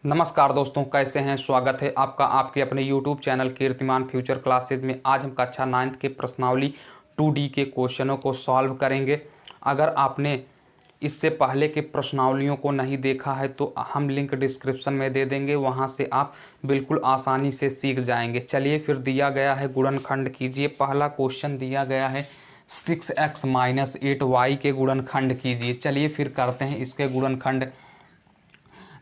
नमस्कार दोस्तों, कैसे हैं। स्वागत है आपका आपके अपने YouTube चैनल कीर्तिमान फ्यूचर क्लासेज में। आज हम कक्षा 9 के प्रश्नावली 2D के क्वेश्चनों को सॉल्व करेंगे। अगर आपने इससे पहले के प्रश्नावलियों को नहीं देखा है तो हम लिंक डिस्क्रिप्शन में दे देंगे, वहां से आप बिल्कुल आसानी से सीख जाएंगे। चलिए फिर दिया गया है गुणनखंड कीजिए। पहला क्वेश्चन दिया गया है 6x - 8y के गुणनखंड कीजिए। चलिए फिर करते हैं इसके गुणनखंड।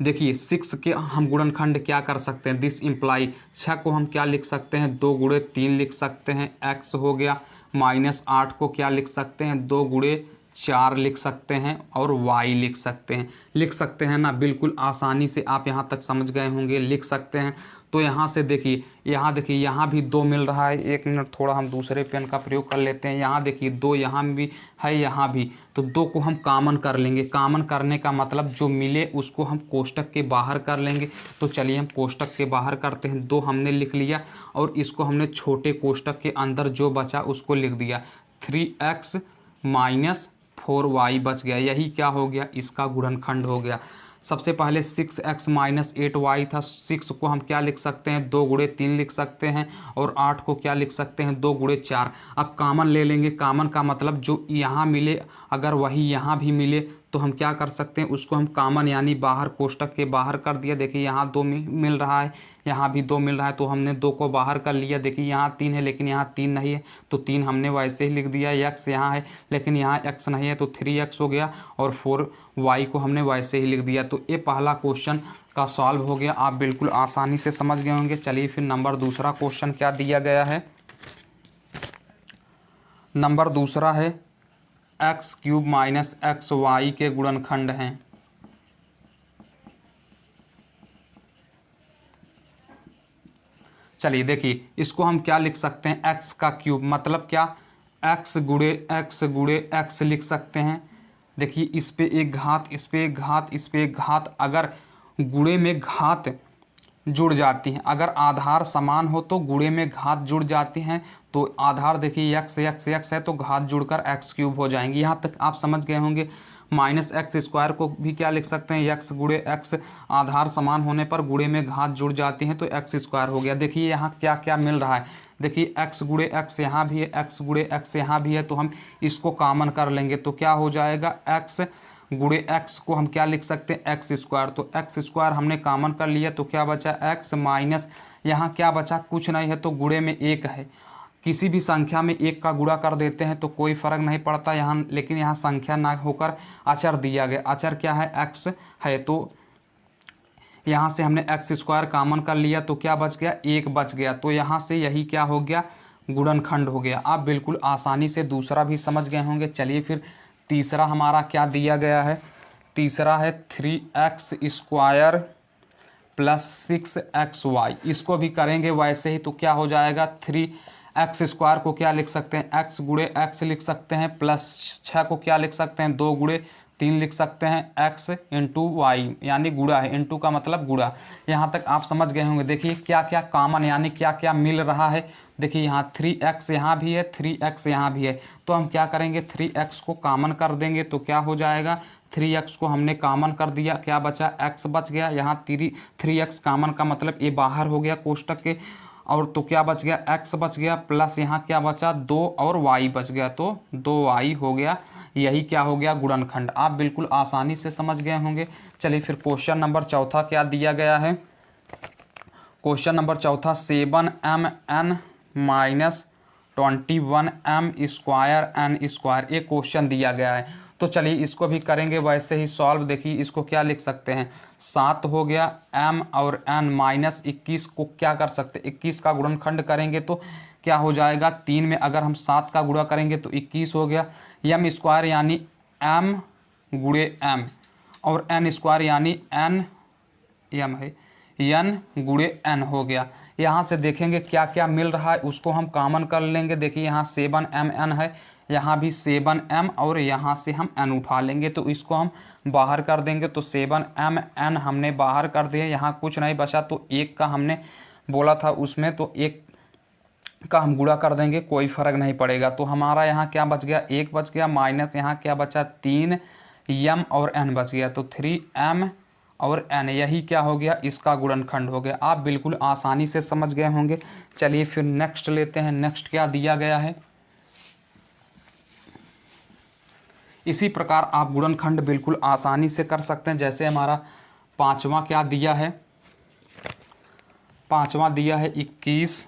देखिए 6 के हम गुणनखंड क्या कर सकते हैं, दिस इम्प्लाई 6 को हम क्या लिख सकते हैं, 2 गुणे 3 लिख सकते हैं, x हो गया। -8 को क्या लिख सकते हैं, 2 गुणे 4 लिख सकते हैं और y लिख सकते हैं ना। बिल्कुल आसानी से आप यहाँ तक समझ गए होंगे, लिख सकते हैं। तो यहाँ से देखिए, यहाँ भी 2 मिल रहा है। एक मिनट, थोड़ा हम दूसरे पेन का प्रयोग कर लेते हैं। यहाँ देखिए 2 यहाँ भी है, यहाँ भी। तो 2 को हम कॉमन कर लेंगे। कॉमन करने का मतलब जो मिले उसको हम कोष्टक के बाहर कर लेंगे। तो चलिए हम कोष्टक के बाहर करते हैं। 2 हमने लिख लिया और इसको हमने छोटे कोष्टक के अंदर जो बचा उसको लिख दिया। 3x - 4y बच गया। यही क्या हो गया, इसका गुणनखंड हो गया। सबसे पहले 6x - 8y था। 6 को हम क्या लिख सकते हैं, 2 गुणे 3 लिख सकते हैं और 8 को क्या लिख सकते हैं, 2 गुणे 4। अब कॉमन ले लेंगे। कॉमन का मतलब जो यहाँ मिले अगर वही यहाँ भी मिले तो हम क्या कर सकते हैं, उसको हम कॉमन यानी बाहर कोष्टक के बाहर कर दिया। देखिए यहाँ 2 मिल रहा है, यहाँ भी 2 मिल रहा है, तो हमने 2 को बाहर कर लिया। देखिए यहाँ 3 है लेकिन यहाँ 3 नहीं है, तो 3 हमने वैसे ही लिख दिया। x यहाँ है लेकिन यहाँ x नहीं है, तो 3x हो गया और 4y को हमने वैसे ही लिख दिया। तो ये पहला क्वेश्चन का सॉल्व हो गया। आप बिल्कुल आसानी से समझ गए होंगे। चलिए फिर नंबर दूसरा क्वेश्चन क्या दिया गया है। नंबर दूसरा है x³ - xy के गुणनखंड हैं। चलिए देखिए, इसको हम क्या लिख सकते हैं, x का क्यूब मतलब क्या, x गुणे x लिख सकते हैं। देखिए इस पे एक घात, इस पे एक घात, इस पे एक घात। अगर गुणे में घात जुड़ जाती हैं, अगर आधार समान हो तो गुणे में घात जुड़ जाती हैं। तो आधार देखिए x है तो घात जुड़कर x³ हो जाएंगी। यहाँ तक आप समझ गए होंगे। -x² को भी क्या लिख सकते हैं, x गुणे x। आधार समान होने पर गुणे में घात जुड़ जाती हैं तो x² हो गया। देखिए यहाँ क्या क्या मिल रहा है, देखिए x गुणे x यहाँ भी है, x गुणे x यहाँ भी है, तो हम इसको कॉमन कर लेंगे तो क्या हो जाएगा, x गुणे x को हम क्या लिख सकते हैं, x²। तो x² हमने कॉमन कर लिया तो क्या बचा, x माइनस यहाँ क्या बचा, कुछ नहीं है तो गुणे में 1 है। किसी भी संख्या में 1 का गुणा कर देते हैं तो कोई फर्क नहीं पड़ता यहाँ, लेकिन यहाँ संख्या ना होकर अचर दिया गया। अचर क्या है, x है, तो यहाँ से हमने x² कॉमन कर लिया तो क्या बच गया, 1 बच गया। तो यहाँ से यही क्या हो गया, गुणनखंड हो गया। आप बिल्कुल आसानी से दूसरा भी समझ गए होंगे। चलिए फिर तीसरा हमारा क्या दिया गया है। तीसरा है 3x² + 6xy। इसको भी करेंगे वैसे ही, तो क्या हो जाएगा, 3x² को क्या लिख सकते हैं, x गुणे x लिख सकते हैं, प्लस 6 को क्या लिख सकते हैं, 2 गुणे 3 लिख सकते हैं, x × y यानी गुणा है, इंटू का मतलब गुणा। यहाँ तक आप समझ गए होंगे। देखिए क्या क्या कॉमन यानी क्या क्या मिल रहा है। देखिए यहाँ 3x यहाँ भी है, 3x यहाँ भी है, तो हम क्या करेंगे, 3x को कॉमन कर देंगे तो क्या हो जाएगा, 3x को हमने कॉमन कर दिया, क्या बचा, x बच गया। यहाँ 3x कॉमन का मतलब ये बाहर हो गया कोष्टक के, और तो क्या बच गया, x बच गया, प्लस यहाँ क्या बचा, 2 और y बच गया, तो 2y हो गया। यही क्या हो गया, गुणनखंड। आप बिल्कुल आसानी से समझ गए होंगे। चलिए फिर क्वेश्चन नंबर चौथा क्या दिया गया है। क्वेश्चन नंबर चौथा 7mn - 21m² n², एक क्वेश्चन दिया गया है। तो चलिए इसको भी करेंगे वैसे ही सॉल्व। देखिए इसको क्या लिख सकते हैं, 7 हो गया, m और n -21 को क्या कर सकते हैं, 21 का गुणनखंड करेंगे तो क्या हो जाएगा, 3 में अगर हम 7 का गुणा करेंगे तो 21 हो गया। m² यानी m गुणे m और n² यानी n m है, n गुणे n हो गया। यहाँ से देखेंगे क्या क्या मिल रहा है, उसको हम कॉमन कर लेंगे। देखिए यहाँ 7mn है, यहाँ भी 7m और यहाँ से हम n उठा लेंगे तो इसको हम बाहर कर देंगे। तो 7mn हमने बाहर कर दिया, यहाँ कुछ नहीं बचा तो 1 का हमने बोला था उसमें, तो 1 का हम गुणा कर देंगे, कोई फर्क नहीं पड़ेगा। तो हमारा यहाँ क्या बच गया, 1 बच गया, माइनस यहाँ क्या बचा, 3m और n बच गया, तो 3m और n, यही क्या हो गया, इसका गुणनखंड हो गया। आप बिल्कुल आसानी से समझ गए होंगे। चलिए फिर नेक्स्ट लेते हैं। नेक्स्ट क्या दिया गया है। इसी प्रकार आप गुणनखंड बिल्कुल आसानी से कर सकते हैं। जैसे हमारा पांचवा क्या दिया है, पांचवा दिया है 21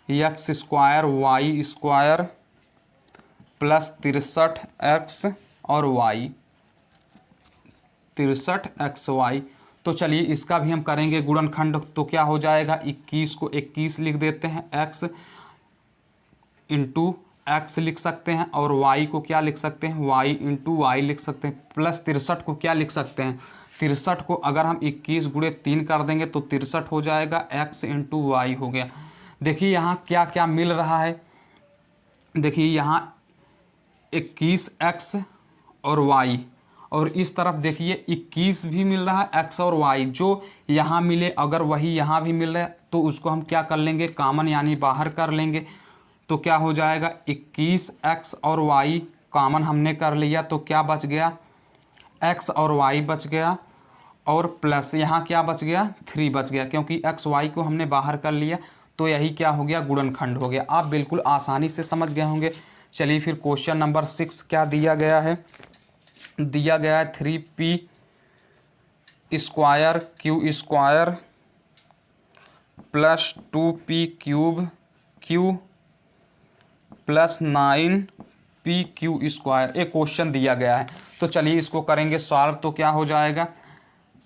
x square y square plus 63 x और वाई, 63 एक्स वाई। तो चलिए इसका भी हम करेंगे गुणनखंड। तो क्या हो जाएगा, 21 को 21 लिख देते हैं, एक्स इंटू एक्स लिख सकते हैं, और वाई को क्या लिख सकते हैं, वाई इंटू वाई लिख सकते हैं, प्लस 63 को क्या लिख सकते हैं, 63 को अगर हम 21 गुणे 3 कर देंगे तो 63 हो जाएगा, एक्स इंटू वाई हो गया। देखिए यहाँ क्या क्या मिल रहा है। देखिए यहाँ 21 एक्स और वाई, और इस तरफ देखिए 21 भी मिल रहा है, एक्स और वाई। जो यहाँ मिले अगर वही यहाँ भी मिल रहा है तो उसको हम क्या कर लेंगे, कॉमन यानी बाहर कर लेंगे। तो क्या हो जाएगा, 21 एक्स और वाई कॉमन हमने कर लिया तो क्या बच गया, एक्स और वाई बच गया, और प्लस यहाँ क्या बच गया, 3 बच गया, क्योंकि एक्स वाई को हमने बाहर कर लिया। तो यही क्या हो गया, गुणनखंड हो गया। आप बिल्कुल आसानी से समझ गए होंगे। चलिए फिर क्वेश्चन नंबर 6 क्या दिया गया है। दिया गया है 3p square Q square plus 2p cube Q plus 9p Q square, एक क्वेश्चन दिया गया है। तो चलिए इसको करेंगे सॉल्व। तो क्या हो जाएगा,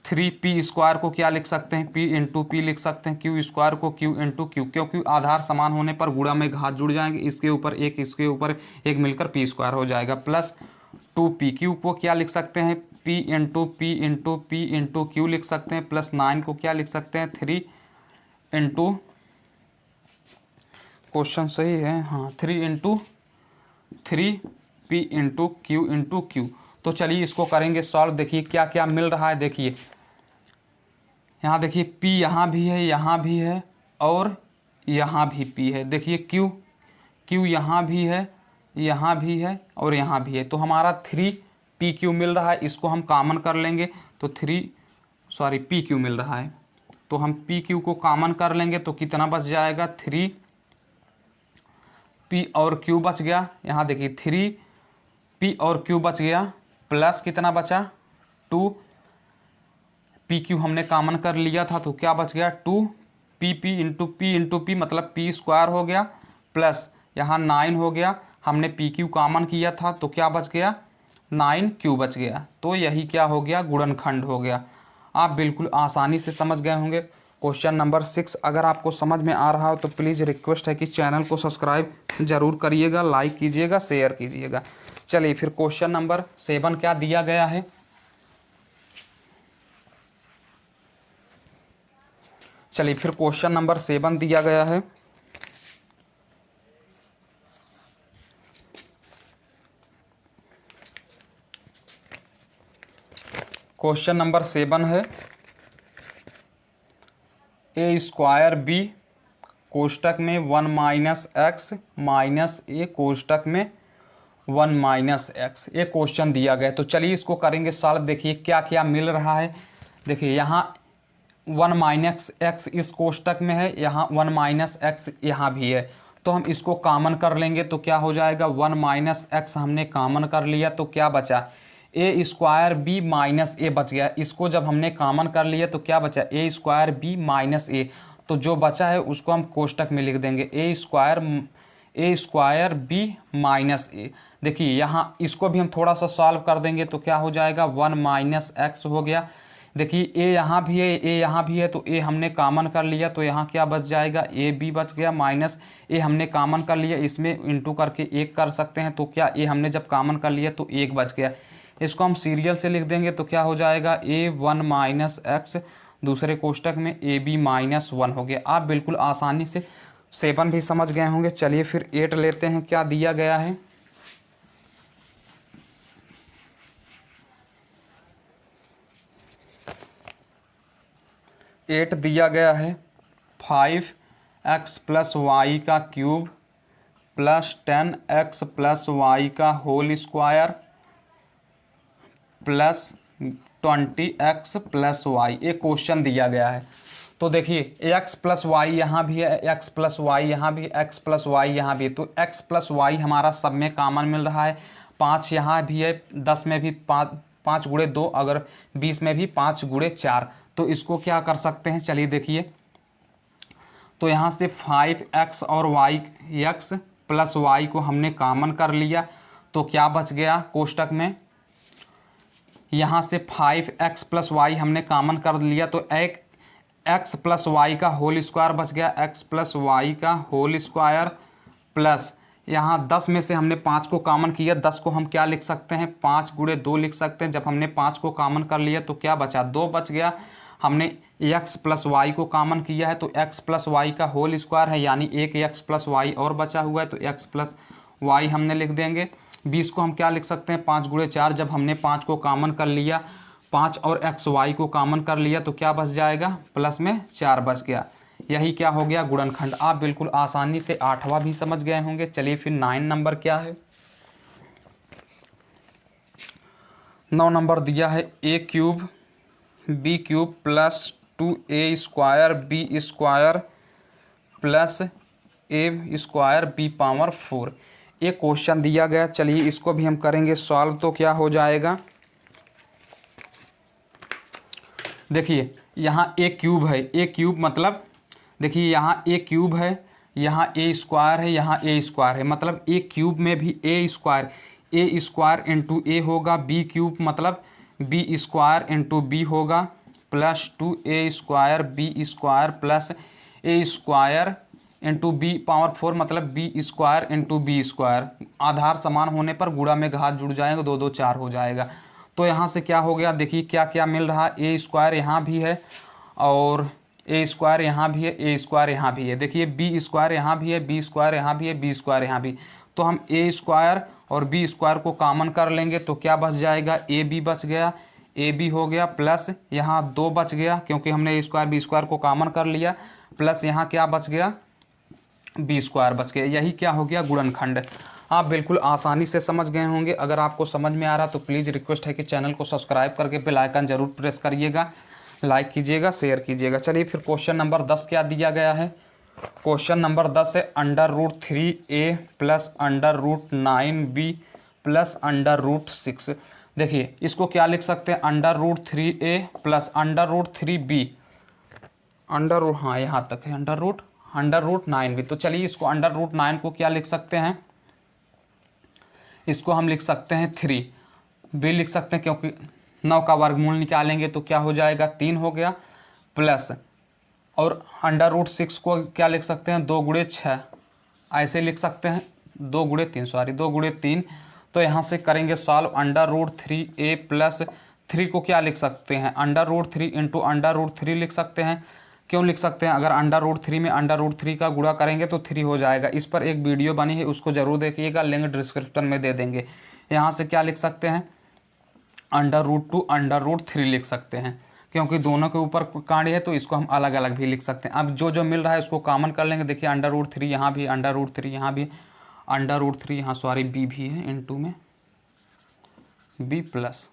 3p स्क्वायर को क्या लिख सकते हैं, p इंटू पी लिख सकते हैं, क्यू स्क्वायर को q इंटू क्यू, क्योंकि आधार समान होने पर गुणा में घात जुड़ जाएंगे, इसके ऊपर एक इसके ऊपर एक मिलकर p स्क्वायर हो जाएगा, प्लस 2p। क्यू को क्या लिख सकते हैं, p into P into P into Q लिख सकते हैं, प्लस 9 को क्या लिख सकते हैं, 3 इंटू, क्वेश्चन सही है हाँ, 3 इंटू 3p इंटू क्यू। तो चलिए इसको करेंगे सॉल्व। देखिए क्या क्या मिल रहा है। देखिए यहाँ देखिए p यहाँ भी है, यहाँ भी है, और यहाँ भी p है। देखिए q यहाँ भी है, यहाँ भी है, और यहाँ भी है। तो हमारा 3pq मिल रहा है, इसको हम कॉमन कर लेंगे तो pq मिल रहा है, तो हम pq को कॉमन कर लेंगे तो कितना बच जाएगा, 3p और q बच गया। यहाँ देखिए 3p और q बच गया, प्लस कितना बचा, 2pq हमने कॉमन कर लिया था तो क्या बच गया, 2pp इंटू पी मतलब p स्क्वायर हो गया, प्लस यहाँ 9 हो गया, हमने pq कॉमन किया था तो क्या बच गया, 9q बच गया। तो यही क्या हो गया, गुणनखंड हो गया। आप बिल्कुल आसानी से समझ गए होंगे। क्वेश्चन नंबर 6 अगर आपको समझ में आ रहा हो तो प्लीज़ रिक्वेस्ट है कि चैनल को सब्सक्राइब जरूर करिएगा, लाइक कीजिएगा, शेयर कीजिएगा। चलिए फिर क्वेश्चन नंबर 7 क्या दिया गया है। चलिए फिर क्वेश्चन नंबर 7 दिया गया है। क्वेश्चन नंबर 7 है, ए स्क्वायर बी कोष्टक में 1 माइनस एक्स माइनस ए कोष्टक में 1 माइनस एक्स, ये क्वेश्चन दिया गया। तो चलिए इसको करेंगे सॉल्व। देखिए क्या क्या मिल रहा है। देखिए यहाँ 1 माइनस एक्स इस कोष्टक में है, यहाँ 1 माइनस एक्स यहाँ भी है, तो हम इसको कॉमन कर लेंगे तो क्या हो जाएगा, 1 माइनस एक्स हमने कॉमन कर लिया तो क्या बचा, ए स्क्वायर बी माइनस ए बच गया। इसको जब हमने कॉमन कर लिया तो क्या बचा, ए स्क्वायर बी माइनस ए, तो जो बचा है उसको हम कोष्टक में लिख देंगे, ए स्क्वायर बी माइनस ए। देखिए यहाँ इसको भी हम थोड़ा सा सॉल्व कर देंगे तो क्या हो जाएगा, 1 माइनस एक्स हो गया। देखिए ए यहाँ भी है, ए यहाँ भी है, तो ए हमने कॉमन कर लिया तो यहाँ क्या बच जाएगा, ए बी बच गया, माइनस ए हमने कॉमन कर लिया, इसमें इंटू करके 1 कर सकते हैं, तो क्या ए हमने जब कॉमन कर लिया तो 1 बच गया। इसको हम सीरियल से लिख देंगे तो क्या हो जाएगा, ए 1 माइनस एक्स, दूसरे कोष्टक में ए बी माइनस 1 हो गया। आप बिल्कुल आसानी से 7 भी समझ गए होंगे। चलिए फिर 8 लेते हैं, क्या दिया गया है। एट दिया गया है 5x प्लस वाई का cube plus 10x plus Y का whole square plus 20x plus Y, एक क्वेश्चन दिया गया है। तो देखिए x प्लस वाई यहाँ भी है, x प्लस वाई यहाँ भी, x प्लस वाई यहाँ भी, तो x प्लस वाई हमारा सब में कॉमन मिल रहा है। 5 यहाँ भी है, 10 में भी 5 गुणे 2, अगर 20 में भी 5 गुणे 4। तो इसको क्या कर सकते हैं, चलिए देखिए। तो यहाँ से 5x और y x प्लस वाई को हमने कॉमन कर लिया, तो क्या बच गया कोष्टक में, यहाँ से 5x प्लस वाई हमने कॉमन कर लिया, तो एक x प्लस वाई का होल स्क्वायर बच गया, x प्लस वाई का होल स्क्वायर प्लस यहाँ 10 में से हमने 5 को कॉमन किया, 10 को हम क्या लिख सकते हैं, 5 गुणे 2 लिख सकते हैं। जब हमने 5 को कॉमन कर लिया तो क्या बचा, 2 बच गया। हमने x प्लस वाई को कॉमन किया है तो x प्लस वाई का होल स्क्वायर है, यानी एक x प्लस वाई और बचा हुआ है, तो x प्लस वाई हमने लिख देंगे। 20 को हम क्या लिख सकते हैं, 5 गुणे 4, जब हमने 5 को कॉमन कर लिया, 5 और एक्स वाई को कॉमन कर लिया, तो क्या बच जाएगा, प्लस में 4 बच गया। यही क्या हो गया, गुणनखंड। आप बिल्कुल आसानी से 8वां भी समझ गए होंगे। चलिए फिर 9 नंबर क्या है। 9 नंबर दिया है a cube b cube plus 2a square b square plus a square b power 4। एक क्वेश्चन दिया गया, चलिए इसको भी हम करेंगे सॉल्व। तो क्या हो जाएगा, देखिए यहाँ ए क्यूब है, ए क्यूब मतलब देखिए यहाँ ए क्यूब है, यहाँ ए स्क्वायर है, यहाँ ए स्क्वायर है, मतलब ए क्यूब में भी ए स्क्वायर इंटू ए होगा, बी क्यूब मतलब बी स्क्वायर इंटू बी होगा, plus 2a square B square plus A square into B power 4 मतलब B square into B square. आधार समान होने पर गुणा में घात जुड़ जाएगा, 2 2 4 हो जाएगा। तो यहाँ से क्या हो गया, देखिए क्या क्या मिल रहा है, ए स्क्वायर यहाँ भी है और ए स्क्वायर यहाँ भी है, ए स्क्वायर यहाँ भी है। देखिए बी स्क्वायर यहाँ भी है, बी स्क्वायर यहाँ भी है, बी स्क्वायर यहाँ भी। तो हम ए स्क्वायर और बी स्क्वायर को कॉमन कर लेंगे तो क्या बच जाएगा, ए बी बच गया, ए बी हो गया, प्लस यहाँ 2 बच गया क्योंकि हमने ए स्क्वायर बी स्क्वायर को कॉमन कर लिया, प्लस यहाँ क्या बच गया, बी स्क्वायर बच गया। यही क्या हो गया, गुणनखंड। आप बिल्कुल आसानी से समझ गए होंगे। अगर आपको समझ में आ रहा तो प्लीज़ रिक्वेस्ट है कि चैनल को सब्सक्राइब करके बेल आइकन जरूर प्रेस करिएगा, लाइक कीजिएगा, शेयर कीजिएगा। चलिए फिर क्वेश्चन नंबर 10 क्या दिया गया है। क्वेश्चन नंबर 10 है √3a प्लस √9b प्लस √6। देखिए इसको क्या लिख सकते हैं, √3a प्लस √3b हाँ यहाँ तक है √9b। तो चलिए इसको √9 को क्या लिख सकते हैं, इसको हम लिख सकते हैं 3b लिख सकते हैं क्योंकि 9 का वर्गमूल निकालेंगे तो क्या हो जाएगा, 3 हो गया, प्लस और √6 को क्या लिख सकते हैं, 2 गुणे 6 ऐसे लिख सकते हैं, 2 गुणे 3। तो यहाँ से करेंगे सॉल्व, √3a प्लस 3 को क्या लिख सकते हैं, √3 इंटू √3 लिख सकते हैं। क्यों लिख सकते हैं, अगर √3 में √3 का गुणा करेंगे तो 3 हो जाएगा। इस पर एक वीडियो बनी है, उसको ज़रूर देखिएगा, लिंक डिस्क्रिप्शन में दे देंगे। यहाँ से क्या लिख सकते हैं, √2 √3 लिख सकते हैं क्योंकि दोनों के ऊपर कांड है तो इसको हम अलग अलग भी लिख सकते हैं। अब जो जो मिल रहा है उसको कॉमन कर लेंगे। देखिए √3 यहाँ भी, √3 यहाँ भी, √3 यहाँ सॉरी बी भी है इंटू में बी प्लस,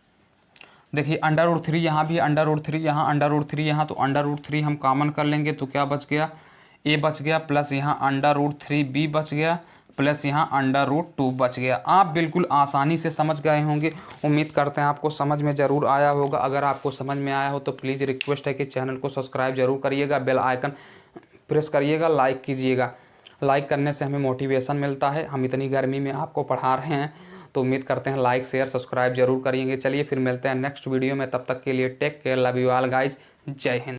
देखिए √3 यहाँ भी, √3 यहाँ, √3 यहाँ, तो √3 हम कॉमन कर लेंगे तो क्या बच गया, ए बच गया, प्लस यहाँ √3b बच गया, प्लस यहाँ √2 बच गया। आप बिल्कुल आसानी से समझ गए होंगे। उम्मीद करते हैं आपको समझ में ज़रूर आया होगा। अगर आपको समझ में आया हो तो प्लीज़ रिक्वेस्ट है कि चैनल को सब्सक्राइब जरूर करिएगा, बेल आइकन प्रेस करिएगा, लाइक कीजिएगा। लाइक करने से हमें मोटिवेशन मिलता है। हम इतनी गर्मी में आपको पढ़ा रहे हैं तो उम्मीद करते हैं लाइक शेयर सब्सक्राइब जरूर करिएंगे। चलिए फिर मिलते हैं नेक्स्ट वीडियो में, तब तक के लिए take care, love you all guys, जय हिंद।